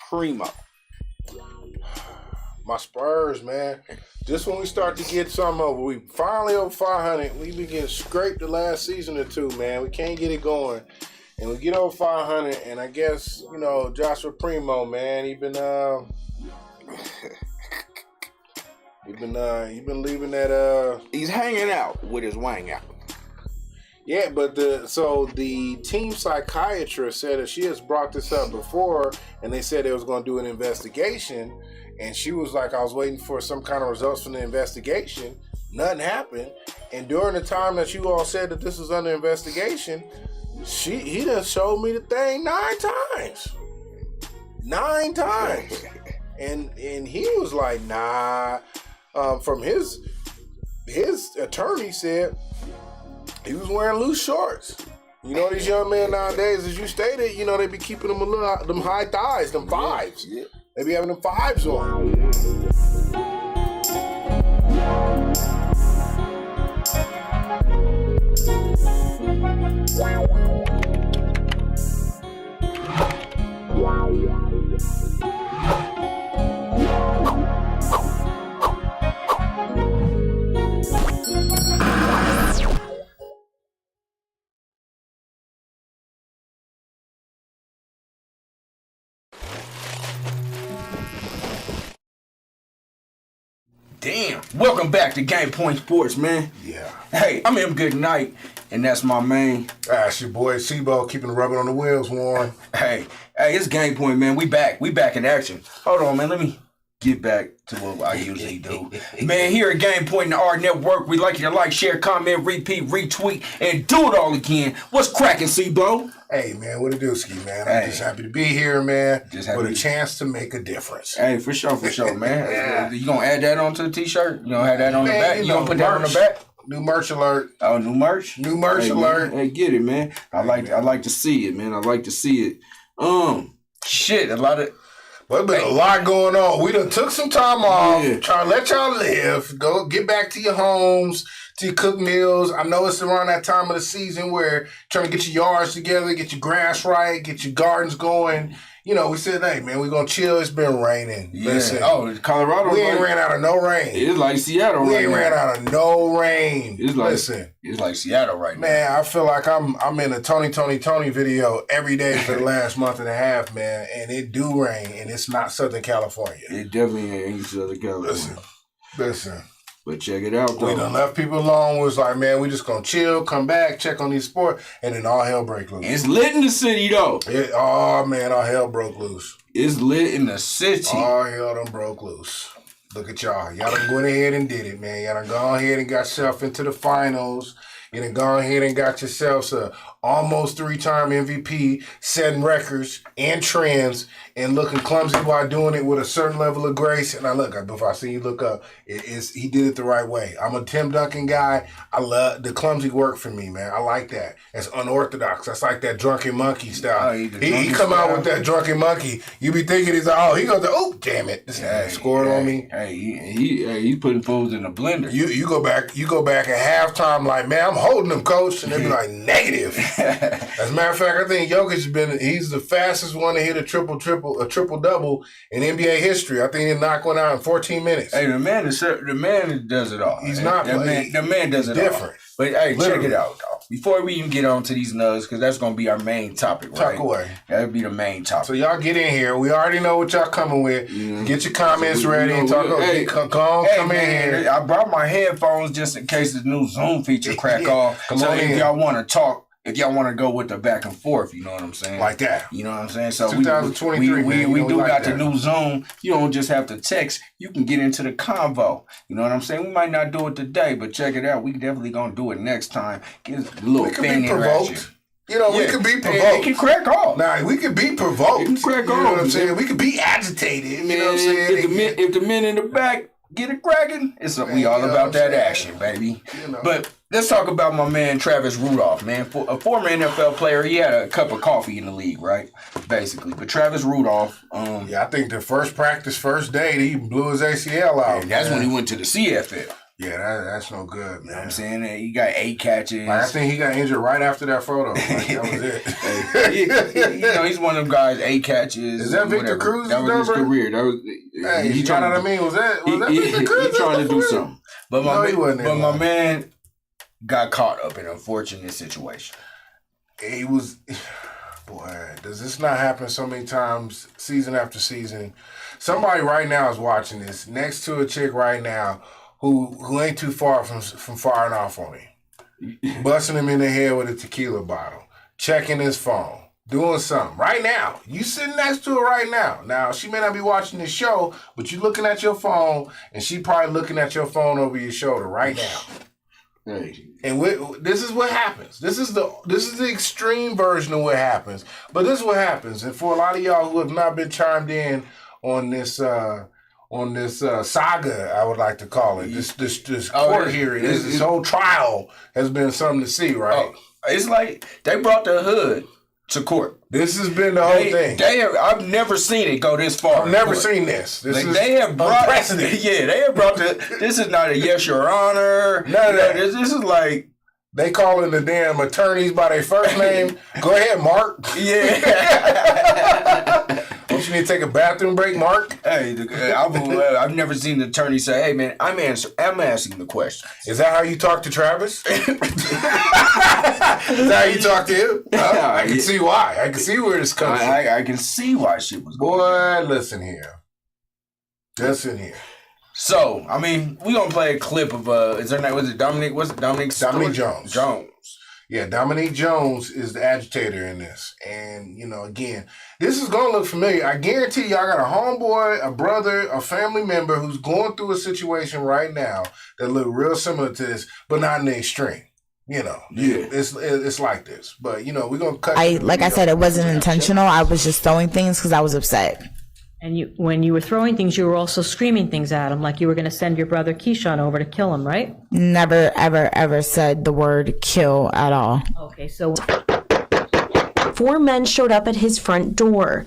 Primo. My Spurs, man. Just when we start to get something over, we finally over 500. We've been getting scraped the last season or two, man. We can't get it going. And we get over 500, and I guess, you know, Joshua Primo, man, he been leaving that He's hanging out with his wang out. Yeah, but the team psychiatrist said that she has brought this up before, and they said they was going to do an investigation, and she was like, I was waiting for some kind of results from the investigation. Nothing happened, and during the time that you all said that this was under investigation, he done showed me the thing 9 times. 9 times. and he was like, nah. From his attorney said he was wearing loose shorts. You know, these young men nowadays, as you stated, you know, they be keeping them them high thighs, them fives. Yeah. They be having them fives on. Damn. Welcome back to Game Point Sports, man. Yeah. Hey, I'm M. Good Night, and that's my man. That's your boy Sebo, keeping the rubber on the wheels, Warren. Hey, it's Game Point, man. We back in action. Hold on, man. Let me get back to what I usually do. Man, here at Game Point in the R Network, we like you to like, share, comment, repeat, retweet, and do it all again. What's cracking, Sebo? Hey, man, what it do, Ski, man? I'm just happy to be here, man, with a chance to make a difference. Hey, for sure, man. Yeah. You gonna add that onto the T-shirt? You gonna have that on the back? You gonna put that on the back? New merch alert. Oh, new merch? New merch alert. Man, hey, get it, man. I like to see it, man. I like to see it. Shit, a lot of... Well, there's been a lot going on. We done took some time off, trying to let y'all live. Go get back to your homes, to your cook meals. I know it's around that time of the season where trying to get your yards together, get your grass right, get your gardens going. You know, we said, hey, man, we're going to chill. It's been raining. Yeah. Listen, Colorado. We ain't ran out of no rain. It's like Seattle we ain't ran out of no rain. It's like Seattle right now. Man, I feel like I'm in a Tony video every day for the last month and a half, man. And it do rain, and it's not Southern California. It definitely ain't Southern California. Listen. But check it out, though. We done left people alone. Was like, man, we just gonna chill, come back, check on these sports, and then all hell break loose. It's lit in the city, though. Oh, man, all hell broke loose. It's lit in the city. All hell done broke loose. Look at y'all. Y'all done went ahead and did it, man. Y'all done gone ahead and got yourself into the finals. You done gone ahead and got yourselves a almost 3-time MVP, setting records and trends, and looking clumsy while doing it with a certain level of grace. And before I see you look up, he did it the right way. I'm a Tim Duncan guy. I love the clumsy work for me, man. I like that. It's unorthodox. That's like that drunken monkey style. He come out with that drunken monkey. You be thinking he goes, oh, damn it. This guy scored on me. Hey, he putting fools in the blender. You go back at halftime like, man, I'm holding him, coach. And they be like, negative. As a matter of fact, I think Jokic he's the fastest one to hit a triple-double in NBA history. I think he knocked one out in 14 minutes. Hey, the man does it all. He's not playing. The man does it different. All. But hey, check it out, dog. Before we even get on to these nugs, because that's going to be our main topic, right? Talk away. That'll be the main topic. So y'all get in here. We already know what y'all coming with. Get your comments ready and talk. Come in here. I brought my headphones just in case the new Zoom feature crack off. So if y'all want to talk, if y'all want to go with the back and forth, you know what I'm saying? Like that. You know what I'm saying? So 2023, we do like got that. the new Zoom. You don't just have to text. You can get into the convo. You know what I'm saying? We might not do it today, but check it out. We definitely going to do it next time. Get a little fan interaction. You know, we could be provoked. It can crack off. Nah, we could be provoked. It can crack off. You know what I'm saying? We could be agitated. You know what I'm saying? If the men in the back get it cracking, we all about that action, baby. You know. But let's talk about my man Travis Rudolph, man. For a former NFL player, he had a cup of coffee in the league, right? Basically. But Travis Rudolph, I think the first day, he blew his ACL out. And that's when he went to the CFL. Yeah, that's no good, man. You know what I'm saying? He got 8 catches. I think he got injured right after that photo. That was it. He's one of them guys, 8 catches. Is that Victor Cruz's number? That was his career. That was, you know what I mean? Was that Victor Cruz? He trying to do something. But my man got caught up in an unfortunate situation. He was... Boy, does this not happen so many times, season after season? Somebody right now is watching this, next to a chick right now, who ain't too far from firing off on him. Busting him in the head with a tequila bottle. Checking his phone. Doing something. Right now. You sitting next to her right now. Now, she may not be watching this show, but you looking at your phone, and she probably looking at your phone over your shoulder right now. Hey. And this is what happens. This is the extreme version of what happens. But this is what happens. And for a lot of y'all who have not been chimed in on this saga, I would like to call it. This court hearing, this whole trial has been something to see, right? It's like they brought the hood to court. This has been the whole thing. I've never seen it go this far. I've never seen this. They have brought unprecedented. Yeah, they have brought this is not a yes, your honor. None of that. This is like they calling the damn attorneys by their first name. Go ahead, Mark. Yeah. Don't you need to take a bathroom break, Mark? Hey, I've never seen the attorney say, "Hey, man, I'm asking the question." Is that how you talk to Travis? Is that how you talk to him? I can see why. I can see where this comes from. I can see why shit was going on. Boy, listen here. So, I mean, we gonna play a clip of was it Dominic? What's it, Dominic? Dominic Jones. Yeah, Dominique Jones is the agitator in this. And, again, this is going to look familiar. I guarantee you, I got a homeboy, a brother, a family member who's going through a situation right now that look real similar to this, but not in the extreme. It's like this. But, we're going to cut. Like I said, it wasn't intentional. I was just throwing things because I was upset. And when you were throwing things, you were also screaming things at him, like you were going to send your brother Keyshawn over to kill him, right? Never, ever, ever said the word kill at all. Okay, so 4 men showed up at his front door.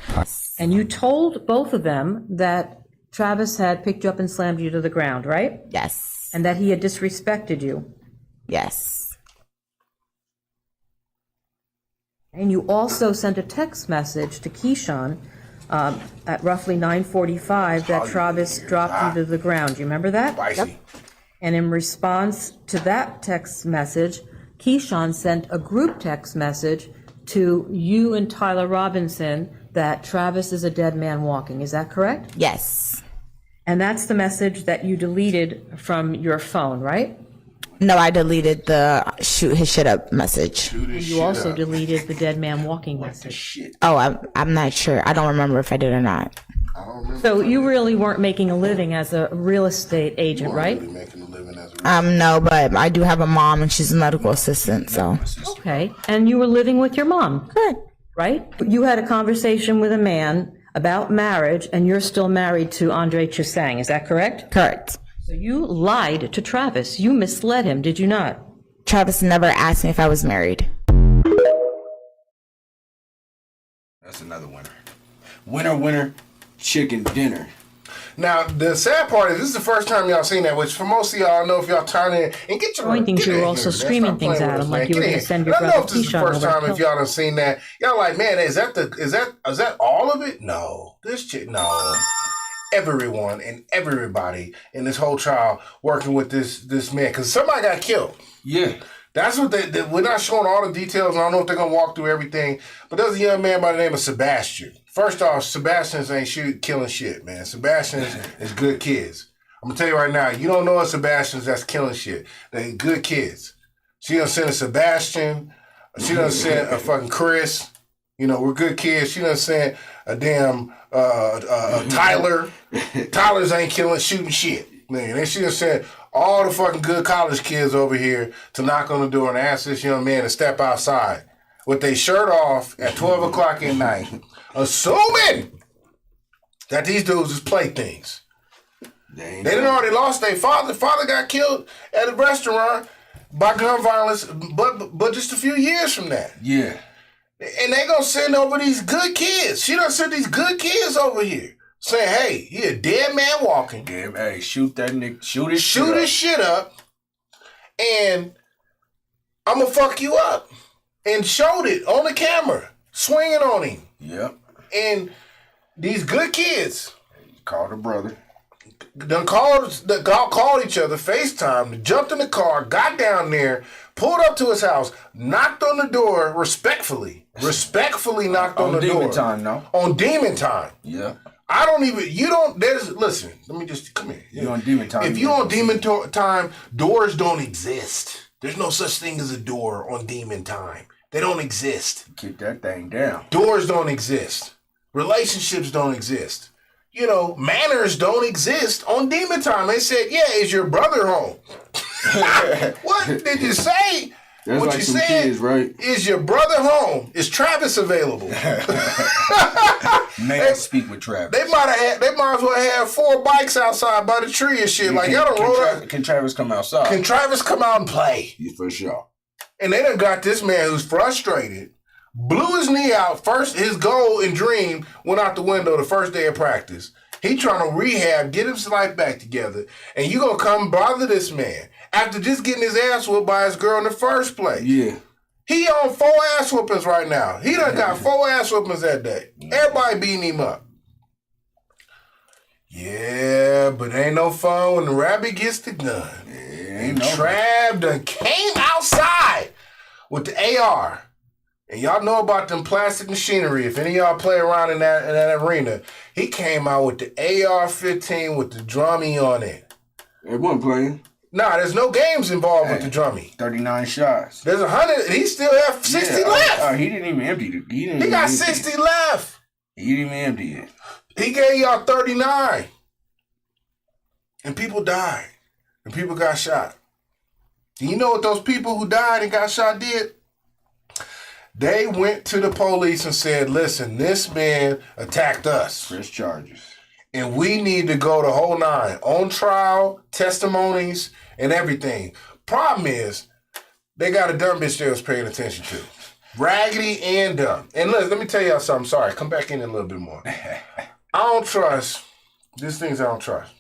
And you told both of them that Travis had picked you up and slammed you to the ground, right? Yes. And that he had disrespected you. Yes. And you also sent a text message to Keyshawn at roughly 9:45 that Travis dropped you to the ground. You remember that? Yep. And in response to that text message, Keyshawn sent a group text message to you and Tyler Robinson that Travis is a dead man walking. Is that correct? Yes. And that's the message that you deleted from your phone, right? No, I deleted the shoot his shit up message. And you also deleted the dead man walking message. Oh, I'm not sure. I don't remember if I did or not. So you really weren't making a living as a real estate agent, right? Really making a living as a No, but I do have a mom, and she's a medical assistant. So Okay, and you were living with your mom, correct. right? You had a conversation with a man about marriage, and you're still married to Andre Chusang, is that correct? Correct. So you lied to Travis. You misled him, did you not? Travis never asked me if I was married. That's another winner. Winner, winner, chicken dinner. Now, the sad part is this is the first time y'all seen that, which for most of y'all, I don't know if y'all turn in and get your Pointing get to in also here, man. streaming Stop things playing at with him us, like man. you were Get in gonna here. send your And I know brother if this is the Keyshawn first over time to if y'all done seen that. Y'all like, man, is that all of it? No. This shit, no. Everyone and everybody in this whole trial working with this man, because somebody got killed. Yeah. That's what we're not showing all the details. I don't know if they're going to walk through everything, but there's a young man by the name of Sebastian. First off, Sebastian's ain't killing shit, man. Sebastian's is good kids. I'm going to tell you right now, you don't know a Sebastian's that's killing shit. They good kids. She done sent a Sebastian. She done sent a fucking Chris. You know, we're good kids. She done sent a damn Tyler. Tyler's ain't shooting shit. Man, and she done sent all the fucking good college kids over here to knock on the door and ask this young man to step outside with their shirt off at 12 o'clock at night, assuming that these dudes is playthings. They done already lost their father. Father got killed at a restaurant by gun violence, but just a few years from that. Yeah. And they gonna send over these good kids. She done sent these good kids over here. Saying, hey, he a dead man walking. Damn, hey, shoot that nigga. Shoot his shit up. And I'm going to fuck you up. And showed it on the camera. Swinging on him. Yep. And these good kids. Called her brother. Done called each other, FaceTime, jumped in the car, got down there, pulled up to his house, knocked on the door respectfully. Respectfully knocked on the door. On demon time, no? On demon time. Yeah. Listen, let me just, come here. You're on demon time. If you're on demon time, doors don't exist. There's no such thing as a door on demon time. They don't exist. Keep that thing down. Doors don't exist. Relationships don't exist. You know, manners don't exist on demon time. They said, yeah, is your brother home? What did you say? That's what like you some said, kids, right? Is your brother home? Is Travis available? May I speak with Travis? They might as well have 4 bikes outside by the tree and shit. Like, y'all don't roll up. Can Travis come outside? Can Travis come out and play? Yeah, for sure. And they done got this man who's frustrated, blew his knee out. First, his goal and dream went out the window the first day of practice. He trying to rehab, get his life back together. And you gonna come bother this man after just getting his ass whooped by his girl in the first place. Yeah. He on 4 ass whoopings right now. He done got 4 ass whoopings that day. Everybody beating him up. Yeah, but ain't no fun when the rabbit gets the gun. And Trav done came outside with the AR. And y'all know about them plastic machinery. If any of y'all play around in that arena, he came out with the AR-15 with the drummy on it. It wasn't playing. Nah, there's no games involved with the drummy. 39 shots. There's 100. He still have 60 left. He didn't even empty it. He got 60 left. He didn't even empty it. He gave y'all 39. And people died. And people got shot. And you know what those people who died and got shot did? They went to the police and said, listen, this man attacked us. Press charges. And we need to go the whole 9. On trial, testimonies, and everything. Problem is, they got a dumb bitch they was paying attention to. Raggedy and dumb. And look, let me tell y'all something. Sorry, come back in a little bit more. I don't trust, these things I don't trust.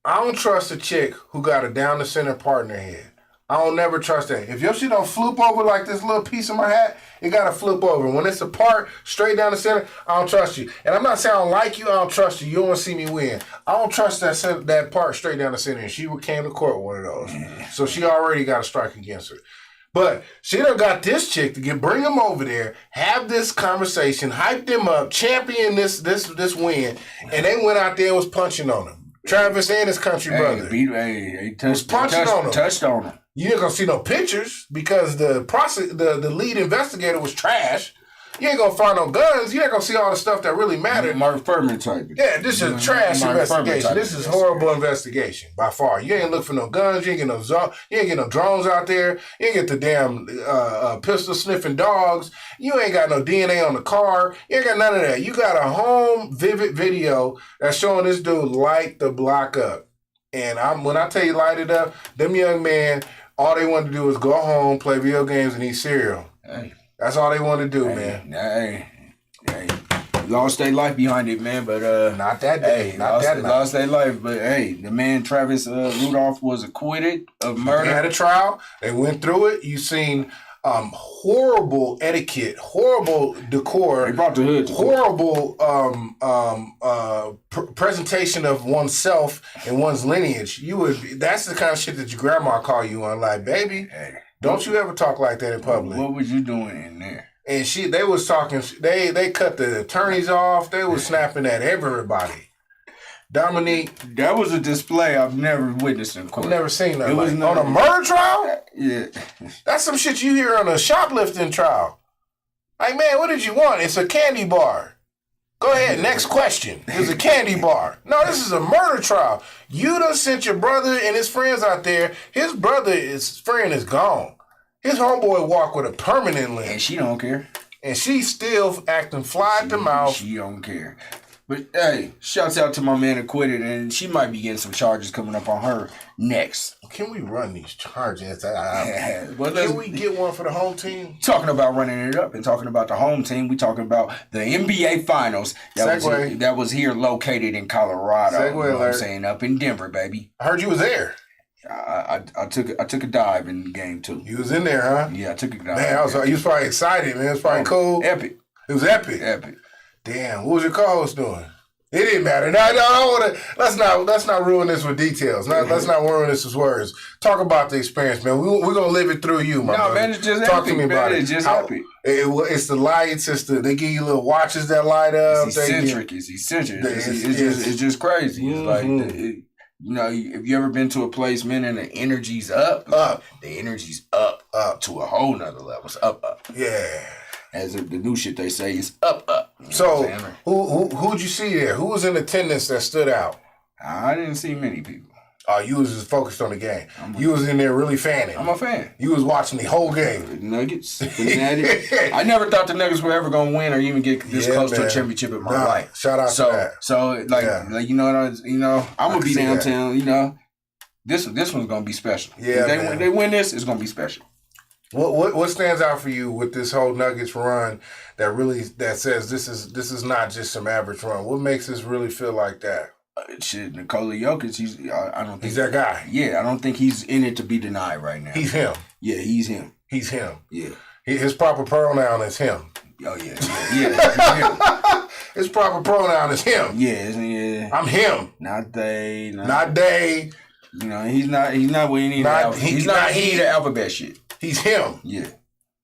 I don't trust a chick who got a down the center part in her head. I don't never trust that. If your shit don't flip over like this little piece of my hat, it gotta flip over. When it's apart, straight down the center, I don't trust you. And I'm not saying I don't like you, I don't trust you. You don't want to see me win. I don't trust that part straight down the center. And she came to court with one of those. So she already got a strike against her. But she done got this chick to bring him over there, have this conversation, hype them up, champion this win, and they went out there and was punching on him. Travis and his country brother. He touched on him. You ain't gonna see no pictures because the lead investigator was trash. You ain't gonna find no guns. You ain't gonna see all the stuff that really mattered. Mark Furman type. Yeah, this is a trash investigation. This is horrible investigation by far. You ain't look for no guns. You ain't get no drones out there. You ain't get the damn pistol sniffing dogs. You ain't got no DNA on the car. You ain't got none of that. You got a home vivid video that's showing this dude light the block up. And when I tell you light it up, them young men, all they want to do is go home, play video games, and eat cereal. Hey. That's all they want to do, man. Hey. Lost their life behind it, man, but not that day. Lost their life, but hey, the man Travis Rudolph was acquitted of murder. They had a trial. They went through it. You seen horrible etiquette, horrible decor. They brought the hood to horrible presentation of oneself and one's lineage. That's the kind of shit that your grandma call you on, like, baby, don't you ever talk like that in public. What was you doing in there? And they was talking, they cut the attorneys off. They was snapping at everybody. Dominique. That was a display I've never witnessed in court. I've never seen that. On a murder trial? Yeah. That's some shit you hear on a shoplifting trial. Like, man, what did you want? It's a candy bar. Go ahead, next question. It's a candy bar. No, this is a murder trial. You done sent your brother and his friends out there. His friend is gone. His homeboy walked with a permanent limp. And she don't care. And she's still acting fly at the mouth. She don't care. But hey, shouts out to my man acquitted, and she might be getting some charges coming up on her next. Can we run these charges? Well, can we get one for the home team? Talking about running it up and talking about the home team, we talking about the NBA Finals that was here located in Colorado. Segue you know alert. what I'm saying? Up in Denver, baby. I heard you was there. I took a dive in game 2. You was in there, huh? Yeah, I took a dive. Man, you was probably excited, man. It was probably cool. Epic. It was epic. Epic. Damn, what was your co-host doing? It didn't matter. No, I don't want to. Let's not ruin this with details. Let's not ruin this with words. Talk about the experience, man. We're gonna live it through you, my brother. Man, it's just talk epic, to me about It's just epic. It's the lights. They give you little watches that light up. It's eccentric. It's just crazy. It's like if you ever been to a place, man, and the energy's up. The energy's up to a whole nother level. It's up. Yeah. As the new shit they say is up. So who'd you see there? Who was in attendance that stood out? I didn't see many people. You was just focused on the game. You was in there really fanning. I'm a fan. You was watching the whole game. Nuggets. I never thought the Nuggets were ever gonna win or even get this close to a championship in my life. Shout out to that. So like you know I'm gonna be downtown. You know, this one's gonna be special. Yeah, if they win this, it's gonna be special. What stands out for you with this whole Nuggets run that says this is not just some average run? What makes this really feel like that? Nikola Jokic, I don't think he's that guy. Yeah, I don't think he's in it to be denied right now. He's him. Yeah, he's him. He's him. Yeah. His proper pronoun is him. Oh yeah. His proper pronoun is him. Yeah. I'm him. Not they. Not they. You know, he's not what you need. He's not the alphabet shit. He's him. Yeah.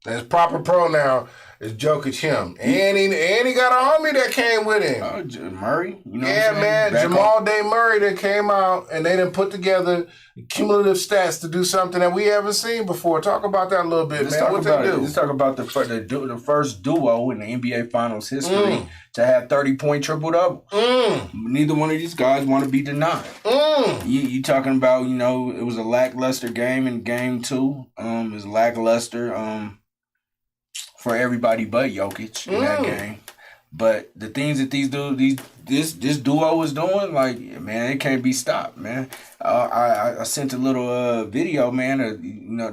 His proper pronoun is Jokic him. And he got a homie that came with him. Oh, Murray? You know man. Jamal Day Murray that came out and they done put together cumulative stats to do something that we haven't seen before. Talk about that a little bit, man. What they do? Let's talk about the first duo in the NBA Finals history to have 30-point triple-double. Neither one of these guys want to be denied. You talking about, it was a lackluster game in game 2. It was lackluster for everybody but Jokic in that game. But the things that this duo is doing, like, man, it can't be stopped, man. I sent a little video, man, of,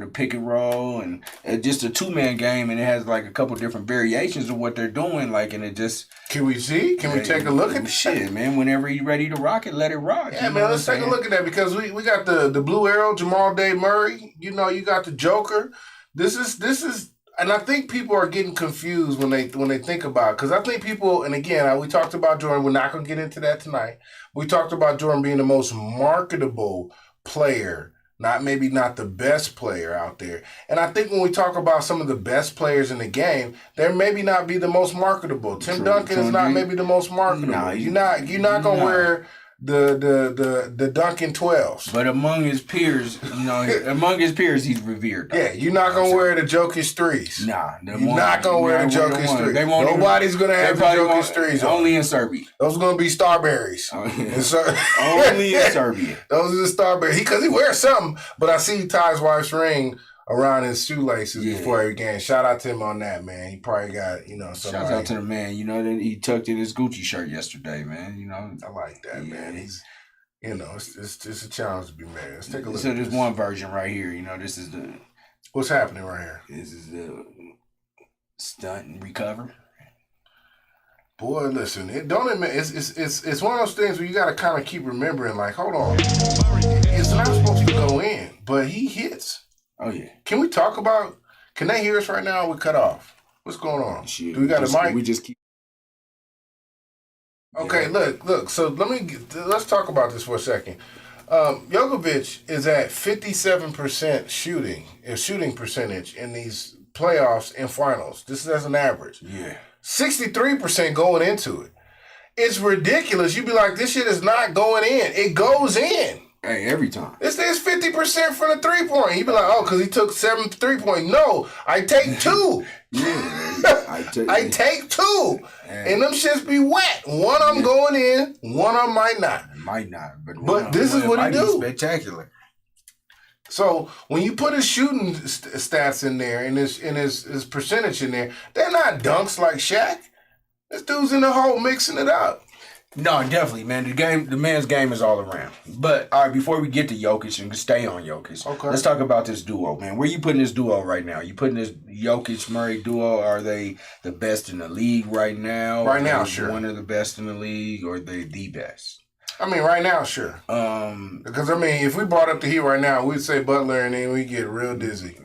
the pick and roll and just a 2-man game, and it has like a couple different variations of what they're doing, like, and it just. Can we see? Can we take a look at shit, man? Whenever you're ready to rock it, let it rock. Yeah, man, let's take a look at that because we got the blue arrow, Jamal Day Murray. You got the Joker. This is. And I think people are getting confused when they think about it. Because I think people, and again, we talked about Jordan. We're not going to get into that tonight. We talked about Jordan being the most marketable player, maybe not the best player out there. And I think when we talk about some of the best players in the game, they're maybe not be the most marketable. Tim Duncan is not maybe the most marketable. You're not going to wear the Duncan 12s. But among his peers, he's revered. Though. Yeah, you're not gonna wear the Jokic 3s. Nah, you're not gonna wear the Jokic 3s. Nobody's gonna have the Jokic 3s on. Only in Serbia. Those are gonna be Starberries. Only in Serbia. Those are the Starberries. Because he wears something, but I see Ty's wife's ring around his shoelaces before every game. Shout out to him on that, man. He probably got, somebody. Shout out to the man. That he tucked in his Gucci shirt yesterday, man. I like that, man. He's, it's a challenge to be made. Let's take a look. So there's one version right here. This is the. What's happening right here? This is the stunt and recover. Boy, listen, it's one of those things where you got to kind of keep remembering, like, hold on. It's not supposed to go in, but he hits. Oh, yeah. Can they hear us right now? We cut off. What's going on? Shit, Do we got a mic? We just keep. Okay, look. So let's talk about this for a second. Djokovic is at 57% shooting percentage in these playoffs and finals. This is as an average. Yeah. 63% going into it. It's ridiculous. You'd be like, this shit is not going in. It goes in. Hey, every time. It's 50% from the 3-point. You'd be like, because he took 7 3-point. No, I take 2. I take 2. And them shits be wet. One of them going in, one of them might not. Might not. But this is what he do. Spectacular. So when you put his shooting stats in there and his percentage in there, they're not dunks like Shaq. This dude's in the hole mixing it up. No, definitely, man. The man's game is all around. But all right, before we get to Jokic and stay on Jokic, let's talk about this duo, man. Where you putting this duo right now? You putting this Jokic Murray duo? Are they the best in the league right now? Right now, sure. One of the best in the league, or are they the best? I mean, right now, sure. Because if we brought up the Heat right now, we'd say Butler, and then we get real dizzy.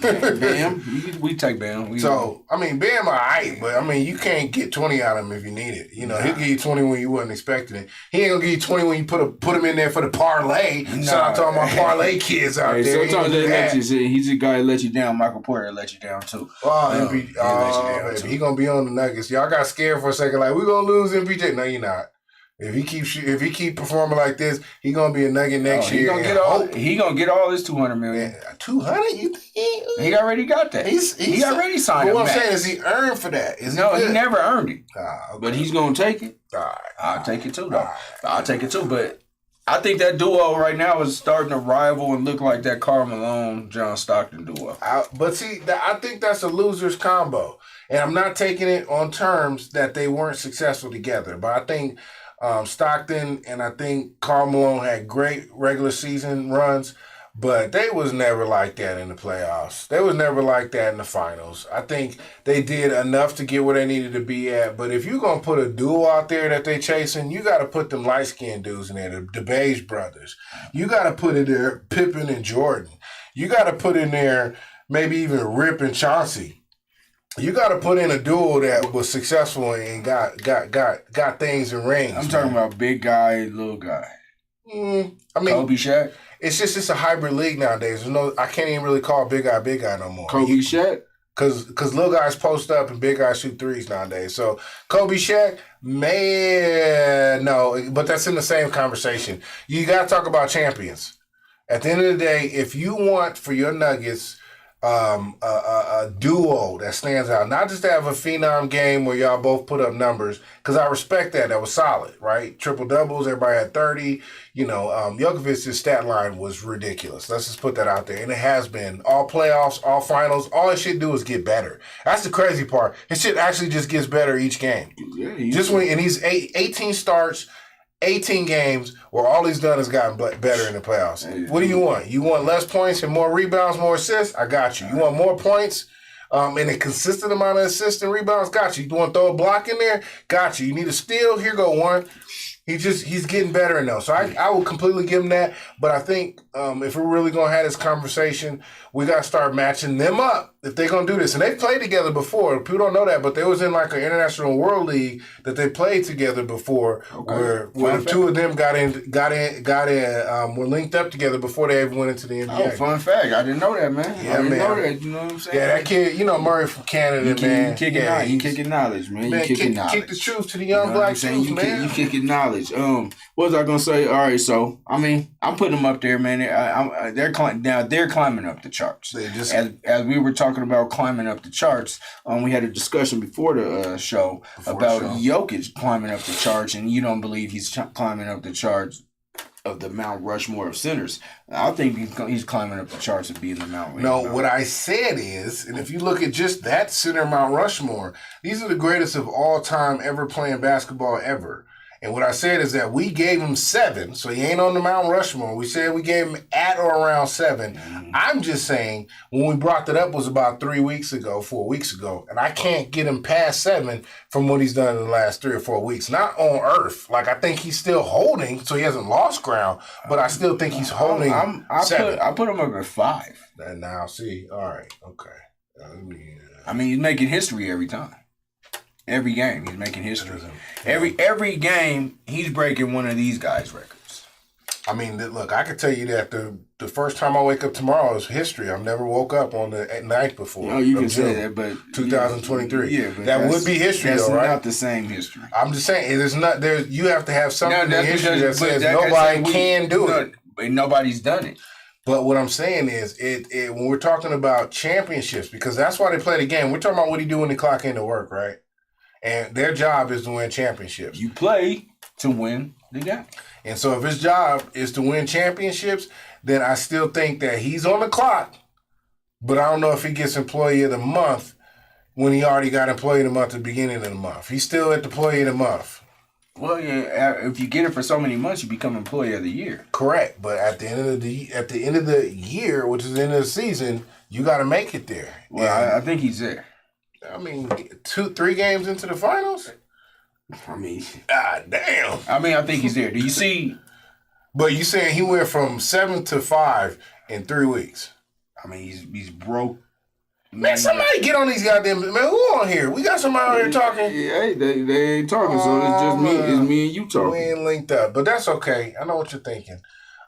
Bam, we take Bam. Bam, all right, but you can't get 20 out of him if you need it. He'll give you 20 when you wasn't expecting it. He ain't gonna give you 20 when you put him in there for the parlay. Shout out to all my parlay kids out there. Sometimes he's a guy that let you down. Michael Porter let you down too. Baby, he gonna be on the Nuggets. Y'all got scared for a second, like we're gonna lose MPJ. No, you're not. If he keep performing like this, he gonna be a Nugget next year. He gonna get all his $200 million. 200? You think he already got that? He already signed it. What I'm saying is he earned for that. He never earned it. But he's gonna take it. I'll take it too, though. I'll take it too. But I think that duo right now is starting to rival and look like that Karl Malone, John Stockton duo. But see, I think that's a loser's combo, and I'm not taking it on terms that they weren't successful together. But I think. Stockton and I think Karl Malone had great regular season runs, but they was never like that in the playoffs. They was never like that in the finals. I think they did enough to get where they needed to be at, but if you're going to put a duo out there that they chasing, you got to put them light-skinned dudes in there, the Beige brothers. You got to put in there Pippen and Jordan. You got to put in there maybe even Rip and Chauncey. You got to put in a duo that was successful and got things in rings. I'm talking about big guy, little guy. Kobe Shaq. It's a hybrid league nowadays. I can't even really call big guy no more. Kobe Shaq. Because little guys post up and big guys shoot threes nowadays. So Kobe Shaq, man, no, but that's in the same conversation. You got to talk about champions. At the end of the day, if you want for your Nuggets. A duo that stands out. Not just to have a phenom game where y'all both put up numbers, because I respect that. That was solid, right? Triple doubles, everybody had 30. Djokovic's stat line was ridiculous. Let's just put that out there. And it has been. All playoffs, all finals, all it should do is get better. That's the crazy part. It should actually just gets better each game. Yeah, and he's 18 starts, 18 games where all he's done is gotten better in the playoffs. What do you want? You want less points and more rebounds, more assists? I got you. You want more points and a consistent amount of assists and rebounds? Got you. You want to throw a block in there? Got you. You need a steal? Here go one. He's getting better in those. So I will completely give him that. But I think if we're really going to have this conversation, we got to start matching them up if they're gonna do this, and they've played together before, people don't know that, but they was in like an international world league that they played together before, where the two of them got in, were linked up together before they ever went into the NBA. Oh, fun fact! I didn't know that, man. Yeah, I didn't man. know that. You know what I'm saying? Yeah, that kid, Murray from Canada, man. You kicking knowledge, man. Man, You kicking knowledge. kick the truth to the young black youth, man. You kicking knowledge. What was I gonna say? All right, so I mean, I'm putting them up there, man. They're climbing up the charts. They just as we were talking about climbing up the charts, we had a discussion before the show about Jokic climbing up the charts, and you don't believe he's climbing up the charts of the Mount Rushmore of centers. I think he's climbing up the charts of being the Mount Rushmore. No, what I said is, and if you look at just that center Mount Rushmore, these are the greatest of all time ever playing basketball ever. And what I said is that we gave him 7, so he ain't on the Mount Rushmore. We said we gave him at or around 7. I'm just saying, when we brought that up was about 4 weeks ago, and I can't get him past 7 from what he's done in the last 3 or 4 weeks. Not on earth. Like, I think he's still holding, so he hasn't lost ground, but I still think he's holding 7. I put him up at 5. And now, see, all right, okay. I mean, he's making history every time. Every game, he's making history. Every game, he's breaking one of these guys' records. I mean, look, I can tell you that the first time I wake up tomorrow is history. I've never woke up on the night before. No, you can say that, but 2023. Yeah, but that would be history, that's though, right? Not the same history. I'm just saying, there's not there. You have to have something in history that says that nobody can do it. But nobody's done it. But what I'm saying is, it when we're talking about championships, because that's why they play the game. We're talking about what he do when they clock into work, right? And their job is to win championships. You play to win the game. And so if his job is to win championships, then I still think that he's on the clock. But I don't know if he gets Employee of the Month when he already got Employee of the Month at the beginning of the month. He's still at the Employee of the Month. Well, yeah, if you get it for so many months, you become Employee of the Year. Correct. But at the end of the year, which is the end of the season, you got to make it there. Well, I think he's there. I mean, 2-3 games into the finals? I mean, God damn. I mean, I think he's there. Do you see? But you saying he went from 7 to 5 in 3 weeks? I mean, he's broke. Man, somebody get on these goddamn. Man, who on here? We got somebody out here talking. Yeah, they ain't talking, so it's just me. It's me and you talking. We ain't linked up, but that's okay. I know what you're thinking.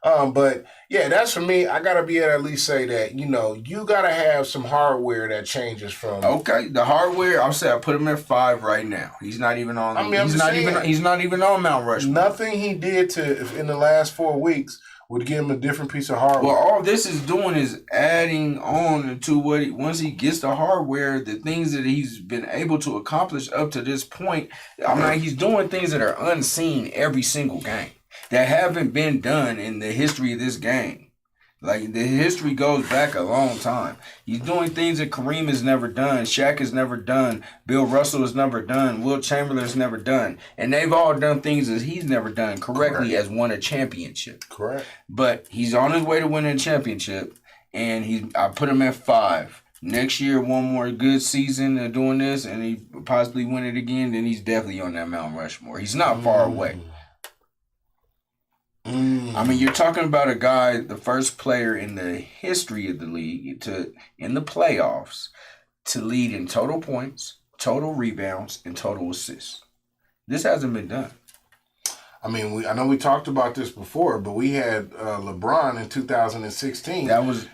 But yeah, that's for me. I gotta be able to at least say that you gotta have some hardware that changes from. Okay, the hardware. I'll say I put him at 5 right now. He's not even on. He's not even on Mount Rushmore. Nothing he did in the last 4 weeks would give him a different piece of hardware. Well, all this is doing is adding on to what once he gets the hardware, the things that he's been able to accomplish up to this point. I mean, he's doing things that are unseen every single game that haven't been done in the history of this game. Like, the history goes back a long time. He's doing things that Kareem has never done, Shaq has never done, Bill Russell has never done, Wilt Chamberlain has never done. And they've all done things that he's never done correctly as won a championship. Correct. But he's on his way to winning a championship, and I put him at 5. Next year, one more good season of doing this, and he possibly win it again, then he's definitely on that Mount Rushmore. He's not far away. I mean, you're talking about a guy, the first player in the history of the league in the playoffs to lead in total points, total rebounds, and total assists. This hasn't been done. I mean, I know we talked about this before, but we had LeBron in 2016.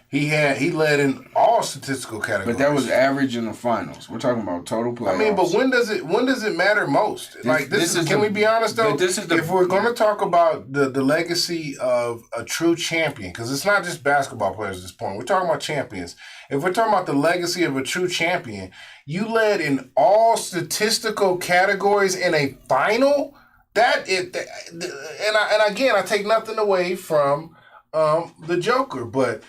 He led in all statistical categories. But that was average in the finals. We're talking about total playoffs. I mean, but when does it matter most? Can we be honest though? If we're going to talk about the legacy of a true champion, because it's not just basketball players at this point. We're talking about champions. If we're talking about the legacy of a true champion, you led in all statistical categories in a final. And again, I take nothing away from the Joker, but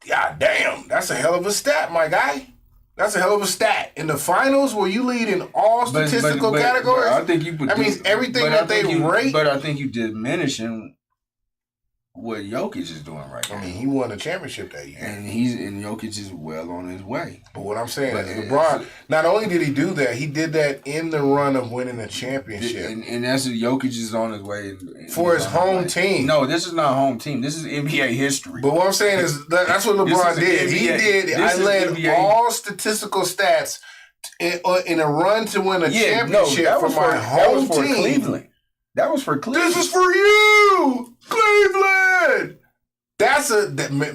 god damn, that's a hell of a stat, my guy. That's a hell of a stat in the finals where you lead in all statistical categories. I think you. That means everything that they rate. But I think you diminishing what Jokic is doing right now. I mean, he won a championship that year. And Jokic is well on his way. But what I'm saying is LeBron, not only did he do that, he did that in the run of winning a championship. And that's what Jokic is on his way. For his home team. No, this is not home team. This is NBA history. But what I'm saying is that's what LeBron did. I led all statistical stats in a run to win a championship for my home team. Cleveland. That was for Cleveland. This is for you, Cleveland.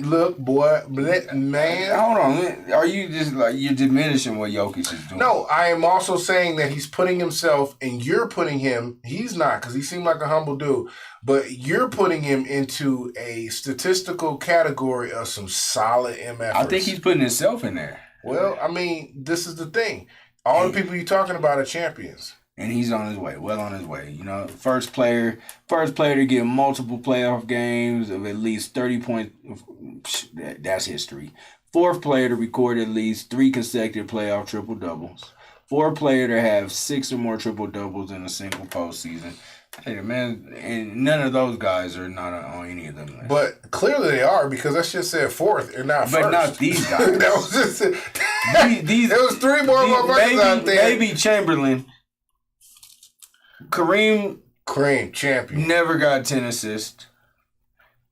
Look, boy, man. Hold on, are you just like you're diminishing what Jokic is doing? No, I am also saying that he's putting himself, and you're putting him. He's not, because he seemed like a humble dude, but you're putting him into a statistical category of some solid MFers. I think he's putting himself in there. Well, I mean, this is the thing. All the people you're talking about are champions. And he's on his way, well on his way. You know, first player to get multiple playoff games of at least 30 points. That's history. Fourth player to record at least 3 consecutive playoff triple-doubles. Fourth player to have 6 or more triple-doubles in a single postseason. Hey, man, and none of those guys are not on any of them lists. But clearly they are, because that shit said fourth and not first. But not these guys. That was just there was 3 more motherfuckers out there. Maybe Chamberlain. Kareem champion. Never got 10 assists.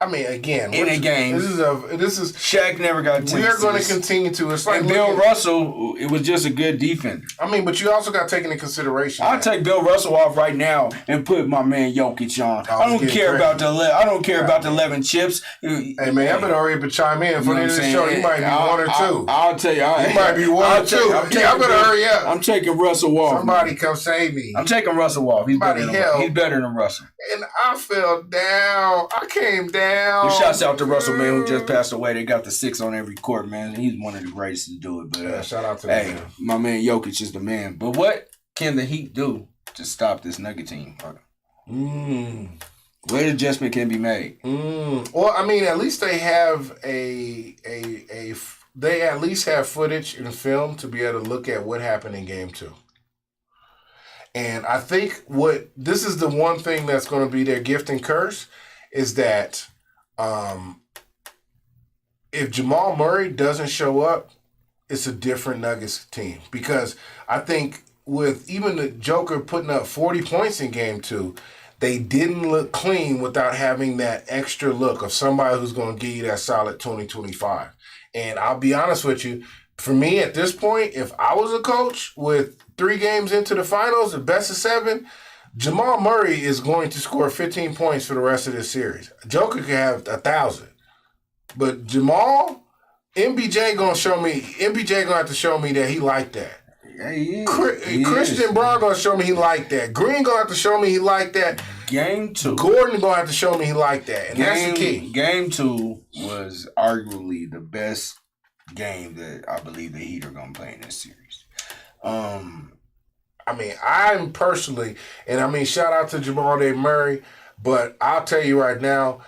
I mean, again, in a game. This is Shaq never got 10 assists. We are going to continue to. It's like Bill Russell, it was just a good defender. I mean, but you also got to take into consideration. I'll take Bill Russell off right now and put my man Jokic on. I don't care about the 11 chips. Hey man, I better hurry up and chime in for the end of the show. You might be 1 or 2. I'll tell you. You might be 1 or 2. I better hurry up. I'm taking Russell off. Somebody come save me. I'm taking Russell off. He's better than Russell. And I fell down. I came down. Shouts out to Russell, man, who just passed away. They got the 6 on every court, man. He's one of the greatest to do it. But shout out to him. My man Jokic is the man. But what can the Heat do to stop this Nugget team? What adjustment can be made? Well, I mean, at least they have they at least have footage and film to be able to look at what happened in Game 2. And I think this is the one thing that's going to be their gift and curse is that if Jamal Murray doesn't show up, it's a different Nuggets team. Because I think with even the Joker putting up 40 points in Game 2, they didn't look clean without having that extra look of somebody who's going to give you that solid 20-25. And I'll be honest with you, for me at this point, if I was a coach with 3 games into the finals, the best of 7, Jamal Murray is going to score 15 points for the rest of this series. Joker could have 1,000. But Jamal, MBJ gonna have to show me that he liked that. Yeah, he is. Christian Braun gonna show me he liked that. Green gonna have to show me he liked that. Game 2. Gordon gonna have to show me he liked that. And that's the key. Game 2 was arguably the best game that I believe the Heat are gonna play in this series. I mean, I'm personally, and I mean, shout out to Jamal Murray, but I'll tell you right now,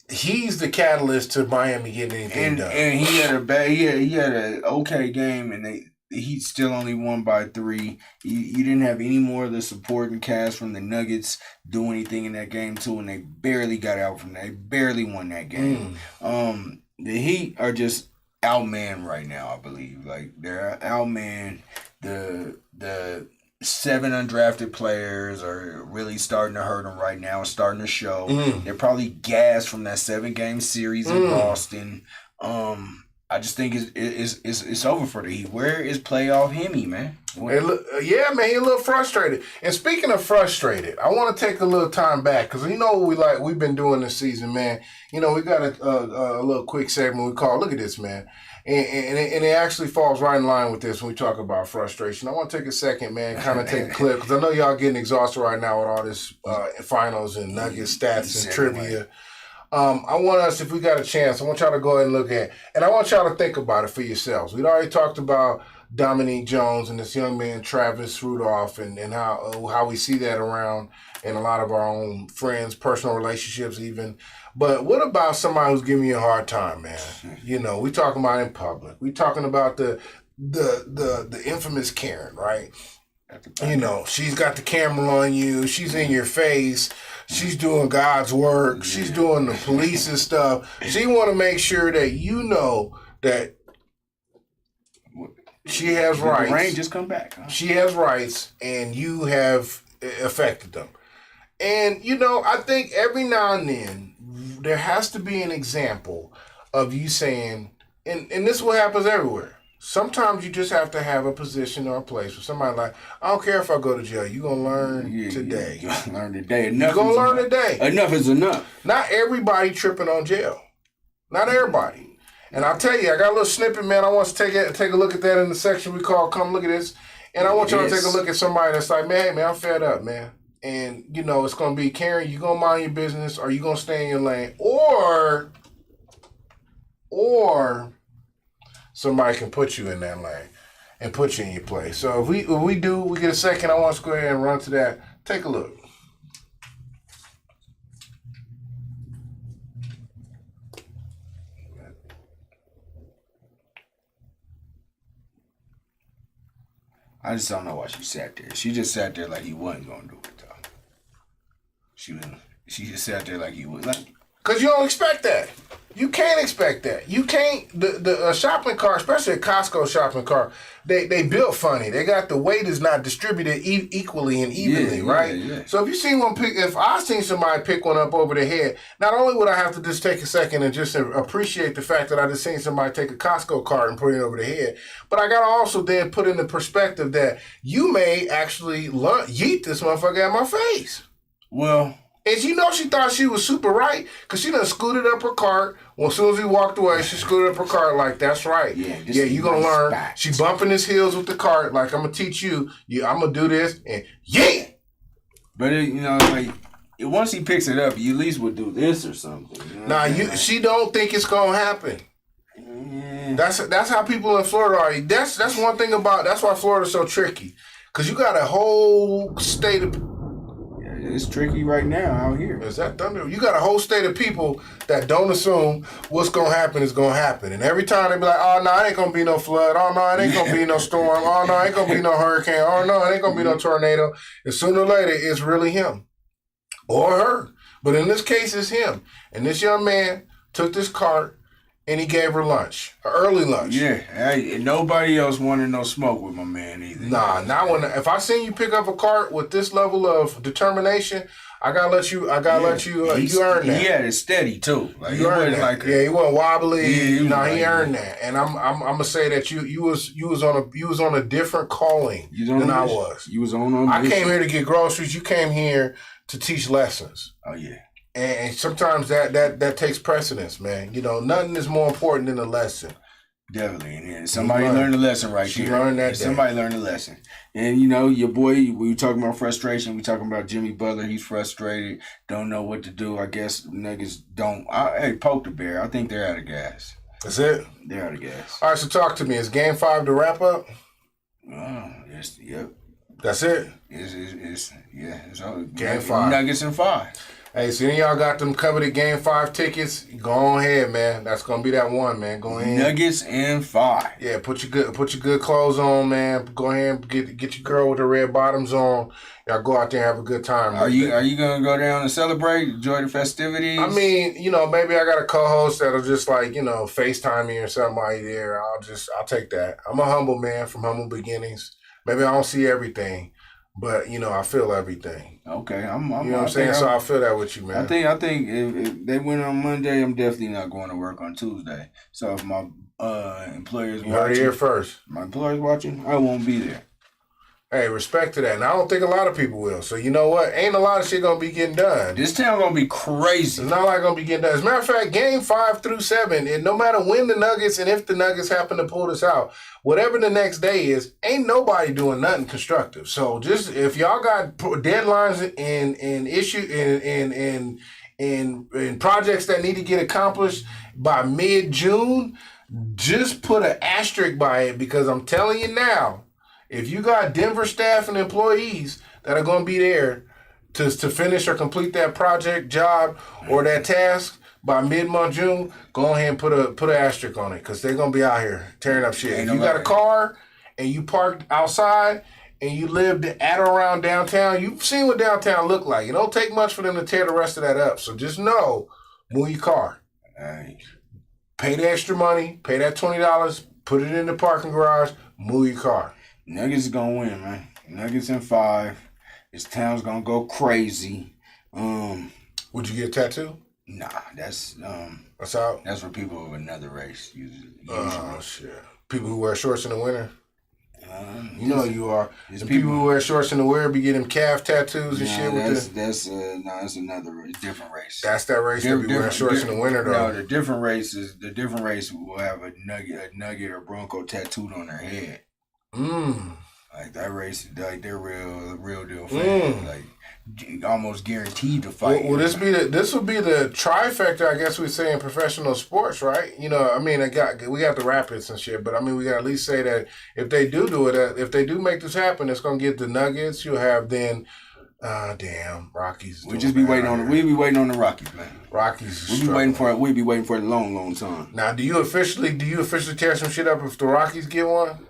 he's the catalyst to Miami getting anything done. And he had an okay game, and the Heat still only won by 3. You didn't have any more of the supporting cast from the Nuggets do anything in that game too, and they barely got out from that. They barely won that game. The Heat are just outmanned right now, I believe. Like they're outmanned. The 7 undrafted players are really starting to hurt them right now. It's starting to show. They're probably gassed from that 7-game series in Boston. I just think it's over for the Heat. Where is playoff Hemi, man? Yeah, man, he's a little frustrated. And speaking of frustrated, I want to take a little time back because you know what we've been doing this season, man. You know, we got a little quick segment we call "Look at This, Man," and it actually falls right in line with this when we talk about frustration. I want to take a second, man, kind of take a clip because I know y'all getting exhausted right now with all this finals and Nuggets stats and trivia. I want us, if we got a chance, I want y'all to go ahead and look at, and I want y'all to think about it for yourselves. We'd already talked about Dominique Jones and this young man Travis Rudolph and how we see that around in a lot of our own friends, personal relationships even. But what about somebody who's giving you a hard time, man? You know, we talking about in public. We talking about the infamous Karen, right? You know, she's got the camera on you. She's in your face. She's doing God's work. She's doing the police and stuff. She want to make sure that you know that she has rights. The rain just come back. Huh? She has rights, and you have affected them. And, you know, I think every now and then there has to be an example of you saying, and this is what happens everywhere. Sometimes you just have to have a position or a place where somebody like, I don't care if I go to jail. You're going to learn today. You're going to learn today. You're going to learn today. Enough is enough. Not everybody tripping on jail. Not everybody. And I'll tell you, I got a little snippet, man. I want to take a look at that in the section we call Come Look at This. And I want y'all to take a look at somebody that's like, man, hey, man, I'm fed up, man. And, you know, it's going to be, Karen, you going to mind your business, or you going to stay in your lane, or somebody can put you in that lane and put you in your place. So if we get a second, I want to go ahead and run to that. Take a look. I just don't know why she sat there. She just sat there like he wasn't gonna do it though. She just sat there like he was like. Cause you don't expect that. You can't expect that. You can't. The shopping cart, especially a Costco shopping cart, they built funny. They got the weight is not distributed equally and evenly, right? Yeah. So if you seen one pick, if I seen somebody pick one up over the head, not only would I have to just take a second and just appreciate the fact that I just seen somebody take a Costco cart and put it over the head, but I gotta also then put in the perspective that you may actually yeet this motherfucker at my face. Well. And you know she thought she was super right because she done scooted up her cart. Well, as soon as he walked away, she scooted up her cart like, that's right. Yeah, you're going to learn. Spot. She bumping his heels with the cart like, I'm going to teach you. I'm going to do this. And yeah. But, like, once he picks it up, you at least would do this or something. You know she don't think it's going to happen. Yeah. That's how people in Florida are. That's one thing that's why Florida's so tricky. Because you got a whole state of... It's tricky right now out here. Is that thunder? You got a whole state of people that don't assume what's going to happen is going to happen. And every time they be like, oh, no, it ain't going to be no flood. Oh, no, it ain't going to be no storm. Oh, no, it ain't going to be no hurricane. Oh, no, it ain't going to be no tornado. And sooner or later, it's really him or her. But in this case, it's him. And this young man took this cart and he gave her lunch, an early lunch. Yeah, nobody else wanted no smoke with my man either. Nah, if I seen you pick up a cart with this level of determination, I gotta let you. You earned that. He had it steady too. Like, you earned that. He wasn't wobbly. Yeah, he earned that. And I'm gonna say that you was on a different calling than I was. You was on. I came here to get groceries. You came here to teach lessons. Oh yeah. And sometimes that takes precedence, man. You know, nothing is more important than a lesson. Definitely. And somebody learned a lesson right she here. Learned that. Somebody learned a lesson. And, your boy, we were talking about frustration. We talking about Jimmy Butler. He's frustrated. Don't know what to do. I guess niggas don't. Poke the bear. I think they're out of gas. That's it? They're out of gas. All right, so talk to me. Is Game 5 the wrap-up? Oh, yep. That's it? It's all Game 5. Nuggets in 5. Hey, so y'all got them coveted Game 5 tickets. Go ahead, man. That's gonna be that one, man. Go ahead. Nuggets in 5. Yeah, put your good clothes on, man. Go ahead and get your girl with the red bottoms on. Y'all go out there and have a good time. Are you gonna go down and celebrate, enjoy the festivities? I mean, maybe I got a co-host that'll just like, FaceTime me or somebody there. I'll take that. I'm a humble man from humble beginnings. Maybe I don't see everything, but I feel everything. Okay, you know what I'm saying? So I feel that with you, man. I think if they win on Monday, I'm definitely not going to work on Tuesday. So if my employers watching, heard it here first. My employers watching, I won't be there. Hey, respect to that. And I don't think a lot of people will. So you know what? Ain't a lot of shit gonna be getting done. This town gonna be crazy. It's not like gonna be getting done. As a matter of fact, Game 5 through 7, and no matter when the Nuggets and if the Nuggets happen to pull this out, whatever the next day is, ain't nobody doing nothing constructive. So just if y'all got deadlines and issue and projects that need to get accomplished by mid-June, just put an asterisk by it, because I'm telling you now, if you got Denver staff and employees that are going to be there to finish or complete that project, job, or that task by mid-month June, go ahead and put an asterisk on it, because they're going to be out here tearing up shit. If you got a car and you parked outside and you lived at or around downtown, you've seen what downtown look like. It don't take much for them to tear the rest of that up. So just know, move your car. Hey. Pay the extra money, pay that $20, put it in the parking garage, move your car. Nuggets is gonna win, man. Nuggets in 5. This town's gonna go crazy. Would you get a tattoo? Nah, that's What's out? that's for people of another race. Usually. Oh, shit. People who wear shorts in the winter? You You know you are. It's The people who wear shorts in the winter be getting calf tattoos and Nah, shit with that's another different race. That's that race that be wearing shorts in the winter, though. No, the different race will have a nugget or bronco tattooed on their head. Like that race, like they're real deal fans. Like almost guaranteed to fight. Well, this will be the trifecta, I guess we say, in professional sports, right? You know, I mean, we got the Rapids and shit, but I mean, we got to at least say that if they do it, if they do make this happen, it's gonna get the Nuggets. You'll have then, Rockies. We just be waiting on we be waiting on the Rockies, man. Rockies. We be waiting for a long time. Now, do you officially tear some shit up if the Rockies get one?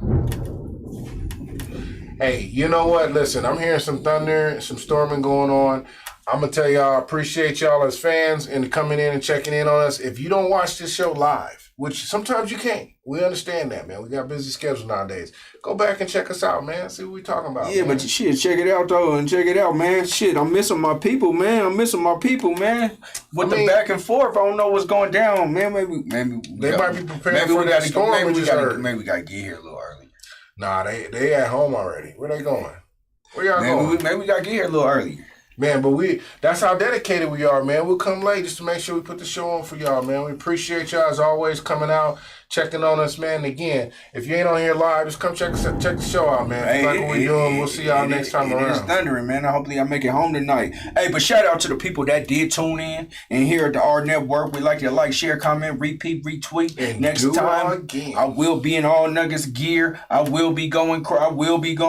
Hey, you know what? Listen, I'm hearing some thunder, some storming going on. I'm going to tell y'all, I appreciate y'all as fans and coming in and checking in on us. If you don't watch this show live, which sometimes you can't, we understand that, man. We got busy schedules nowadays. Go back and check us out, man. See what we talking about. Yeah, man. but shit, check it out, though, and check it out, man. Shit, I'm missing my people, man. With the back and forth, I don't know what's going down, man. Maybe They might be preparing for that storm. Maybe we got to get here a little early. Nah, they at home already. Where they going? Where y'all going? Maybe we got to get here a little earlier. Man, but that's how dedicated we are, man. We'll come late just to make sure we put the show on for y'all, man. We appreciate y'all as always coming out, checking on us, man. And again, if you ain't on here live, just come check the show out, man. If you like what we doing, we'll see y'all next time around. It's thundering, man. Hopefully I make it home tonight. Hey, but shout out to the people that did tune in and here at the AHRR Network. We'd like you to like, share, comment, repeat, retweet. And next do time, again. I will be in all Nuggets gear. I will be going crazy.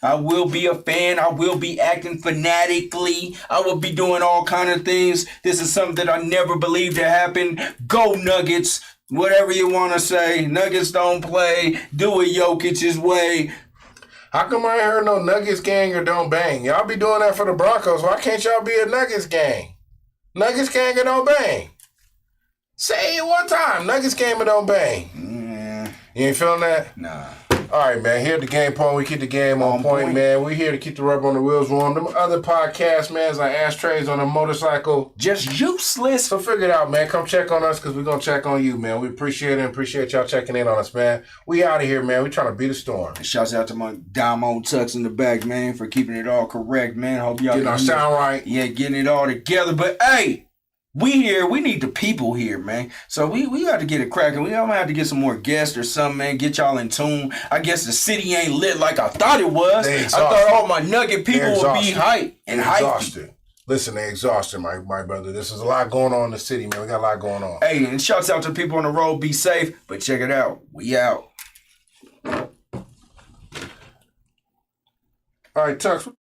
I will be a fan. I will be acting fanatically. I will be doing all kind of things. This is something that I never believed to happen. Go Nuggets. Whatever you want to say. Nuggets don't play. Do it Jokic's way. How come I ain't heard no Nuggets gang or don't bang? Y'all be doing that for the Broncos. Why can't y'all be a Nuggets gang? Nuggets gang or don't bang? Say it one time. Nuggets gang or don't bang. You ain't feeling that? Nah. All right, man. Here at the Game Point, we keep the game on point, man. We here to keep the rubber on the wheels warm. Them other podcasts, man, is like ashtrays on a motorcycle. Just useless. So figure it out, man. Come check on us because we're going to check on you, man. We appreciate it and appreciate y'all checking in on us, man. We out of here, man. We trying to beat a storm. Shouts out to my Diamond Tucks in the back, man, for keeping it all correct, man. Hope y'all Getting our sound right. Yeah, getting it all together. But hey, we here. We need the people here, man. So we got to get it cracking. We gonna have to get some more guests or something, man. Get y'all in tune. I guess the city ain't lit like I thought it was. I thought all my Nugget people would be hyped and hyped. Listen, they exhausted, my brother. This is a lot going on in the city, man. We got a lot going on. Hey, and shouts out to the people on the road. Be safe. But check it out. We out. All right, Tux.